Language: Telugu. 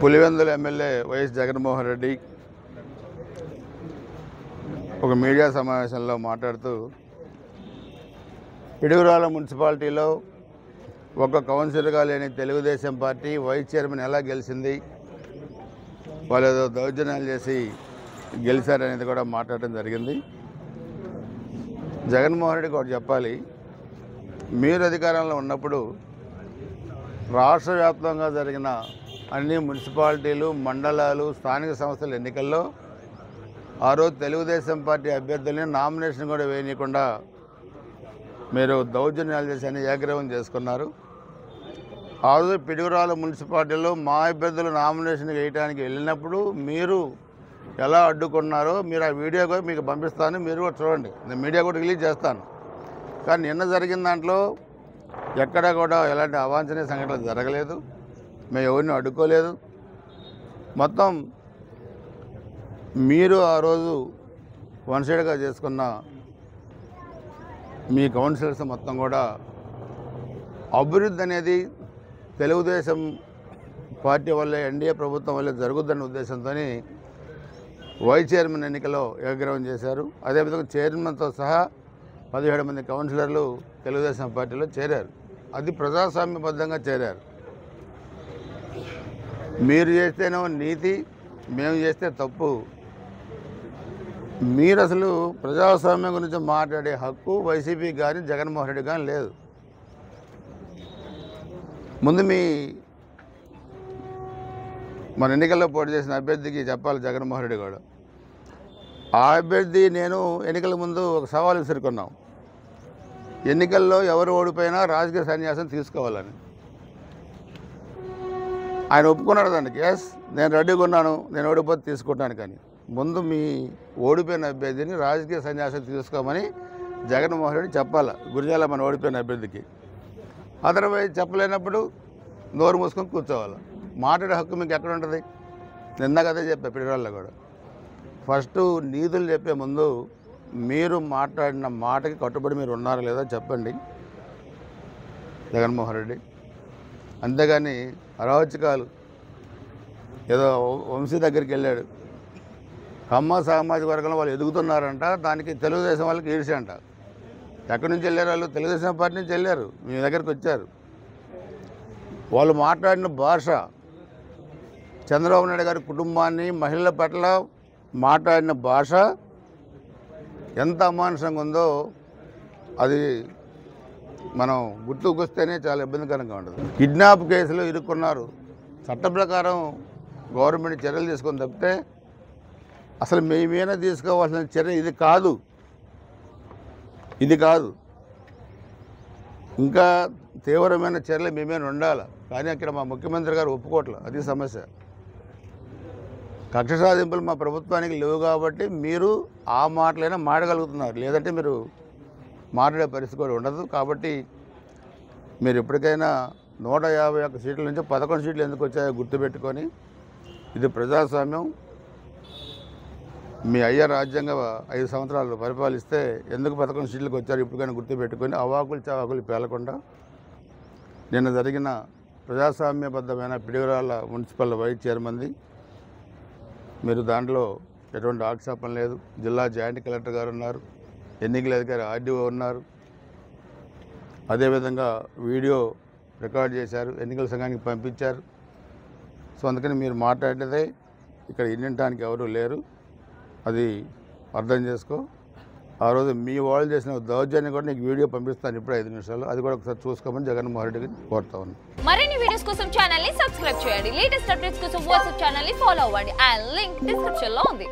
పులివెందుల ఎమ్మెల్యే వైఎస్ జగన్మోహన్ రెడ్డి ఒక మీడియా సమావేశంలో మాట్లాడుతూ పిడుగురాల మున్సిపాలిటీలో ఒక కౌన్సిలర్గా లేని తెలుగుదేశం పార్టీ వైస్ చైర్మన్ ఎలా గెలిచింది, వాళ్ళు ఏదో దౌర్జన్యాలు చేసి గెలిచారనేది కూడా మాట్లాడడం జరిగింది. జగన్మోహన్ రెడ్డి కూడా చెప్పాలి, మీరు అధికారంలో ఉన్నప్పుడు రాష్ట్ర వ్యాప్తంగా జరిగిన అన్ని మున్సిపాలిటీలు, మండలాలు, స్థానిక సంస్థల ఎన్నికల్లో ఆ రోజు తెలుగుదేశం పార్టీ అభ్యర్థుల్ని నామినేషన్ కూడా వేయనీయకుండా మీరు దౌర్జన్యాలు చేసి అన్ని ఏకగ్రీవం చేసుకున్నారు. ఆ రోజు పిడుగురాల మున్సిపాలిటీలో మా అభ్యర్థులు నామినేషన్ వేయడానికి వెళ్ళినప్పుడు మీరు ఎలా అడ్డుకున్నారో మీరు ఆ వీడియో కూడా మీకు పంపిస్తాను, మీరు కూడా చూడండి. నేను మీడియా కూడా రిలీజ్ చేస్తాను. కానీ నిన్న జరిగిన దాంట్లో ఎక్కడా కూడా ఎలాంటి అవాంఛనీయ సంఘటనలు జరగలేదు, మేము ఎవరిని అడ్డుకోలేదు. మొత్తం మీరు ఆ రోజు వన్ సైడ్గా చేసుకున్న మీ కౌన్సిలర్స్ మొత్తం కూడా అభివృద్ధి అనేది తెలుగుదేశం పార్టీ వల్లే, ఎన్డీఏ ప్రభుత్వం వల్లే జరుగుద్దన్న ఉద్దేశంతో వైస్ చైర్మన్ ఎన్నికలో ఏకగ్రీవం చేశారు. అదేవిధంగా చైర్మన్తో సహా 17 మంది కౌన్సిలర్లు తెలుగుదేశం పార్టీలో చేరారు. అది ప్రజాస్వామ్యబద్ధంగా చేరారు. మీరు చేస్తేనో నీతి, మేము చేస్తే తప్పు. మీరు అసలు ప్రజాస్వామ్యం గురించి మాట్లాడే హక్కు వైసీపీ కానీ జగన్మోహన్ రెడ్డి కానీ లేదు. ముందు మన ఎన్నికల్లో పోటీ చేసిన అభ్యర్థికి చెప్పాలి జగన్మోహన్ రెడ్డి కూడా. ఆ అభ్యర్థి నేను ఎన్నికల ముందు ఒక సవాల్ విసురుకున్నాం, ఎన్నికల్లో ఎవరు ఓడిపోయినా రాజకీయ సన్యాసం తీసుకోవాలని. ఆయన ఒప్పుకున్నాడు దానికి. ఎస్, నేను రెడీగా ఉన్నాను, నేను ఓడిపోతే తీసుకుంటాను. కానీ ముందు మీ ఓడిపోయిన అభ్యర్థిని రాజకీయ సన్యాసం తీసుకోమని జగన్మోహన్ రెడ్డి చెప్పాలి గురిజాల మన ఓడిపోయిన అభ్యర్థికి. అదర్వైజ్ చెప్పలేనప్పుడు నోరు మూసుకొని కూర్చోవాలి. మాట్లాడే హక్కు మీకు ఎక్కడ ఉంటుంది? నిన్న కదే చెప్పా పిడుగురాల్లో కూడా. ఫస్ట్ నీతులు చెప్పే ముందు మీరు మాట్లాడిన మాటకి కట్టుబడి మీరు ఉన్నారా లేదా చెప్పండి జగన్మోహన్ రెడ్డి. అంతేగాని అరాచకాలు, ఏదో వంశీ దగ్గరికి వెళ్ళాడు, కమ్మ సామాజిక వర్గంలో వాళ్ళు ఎదుగుతున్నారంట, దానికి తెలుగుదేశం వాళ్ళకి ఈర్ష్య అంట. ఎక్కడి నుంచి వెళ్ళారు వాళ్ళు? తెలుగుదేశం పార్టీ నుంచి వెళ్ళారు, మీ దగ్గరికి వచ్చారు. వాళ్ళు మాట్లాడిన భాష, చంద్రబాబు నాయుడు గారి కుటుంబాన్ని, మహిళల పట్ల మాట్లాడిన భాష ఎంత అమానుషంగా ఉందో అది మనం గుర్తుకొస్తేనే చాలా ఇబ్బందికరంగా ఉంటుంది. కిడ్నాప్ కేసులో ఇరుక్కున్నారు. చట్ట ప్రకారం గవర్నమెంట్ చర్యలు తీసుకొని తప్పితే అసలు మేమైనా తీసుకోవాల్సిన చర్య ఇది కాదు. ఇంకా తీవ్రమైన చర్యలు మేమైనా ఉండాలి. కానీ అక్కడ మా ముఖ్యమంత్రి గారు ఒప్పుకోవట్లేదు. అది సమస్య. కక్ష సాధింపులు మా ప్రభుత్వానికి లేవు కాబట్టి మీరు ఆ మాటలైనా మాడగలుగుతున్నారు, లేదంటే మీరు మాట్లాడే పరిస్థితి కూడా ఉండదు. కాబట్టి మీరు ఎప్పటికైనా 151 సీట్ల నుంచి 11 సీట్లు ఎందుకు వచ్చాయో గుర్తుపెట్టుకొని, ఇది ప్రజాస్వామ్యం. మీ అయ్య రాజ్యాంగ 5 సంవత్సరాలు పరిపాలిస్తే ఎందుకు 11 సీట్లకు వచ్చారు ఇప్పటికైనా గుర్తుపెట్టుకొని అవాకులు చవాకులు పేలకుండా నిన్న జరిగిన ప్రజాస్వామ్యబద్ధమైన పిడుగురాల మున్సిపల్ వైస్ చైర్మన్ది మీరు దాంట్లో ఎటువంటి ఆక్షేపణ లేదు. జిల్లా జాయింట్ కలెక్టర్ గారు ఉన్నారు, ఎన్నికల అధికారి ఆర్డీఓ ఉన్నారు, అదేవిధంగా వీడియో రికార్డ్ చేశారు, ఎన్నికల సంఘానికి పంపించారు. సో అందుకని మీరు మాట్లాడేదే ఇక్కడ వినడానికి ఎవరు లేరు, అది అర్థం చేసుకో. ఆ రోజు మీ వాళ్ళు చేసిన దౌర్జన్యం కూడా నీకు వీడియో పంపిస్తాను ఇప్పుడు 5 నిమిషాలు, అది కూడా ఒకసారి చూసుకోమని జగన్మోహన్ రెడ్డికి కోరుతా ఉన్నాను. మరిన్ని వీడియోస్ కోసం ఛానల్ ని సబ్స్క్రైబ్ చేయండి. లేటెస్ట్ అప్డేట్స్ కోసం వాట్సాప్ ఛానల్ ని ఫాలో అవ్వండి. ఆ లింక్ డిస్క్రిప్షన్ లో ఉంది.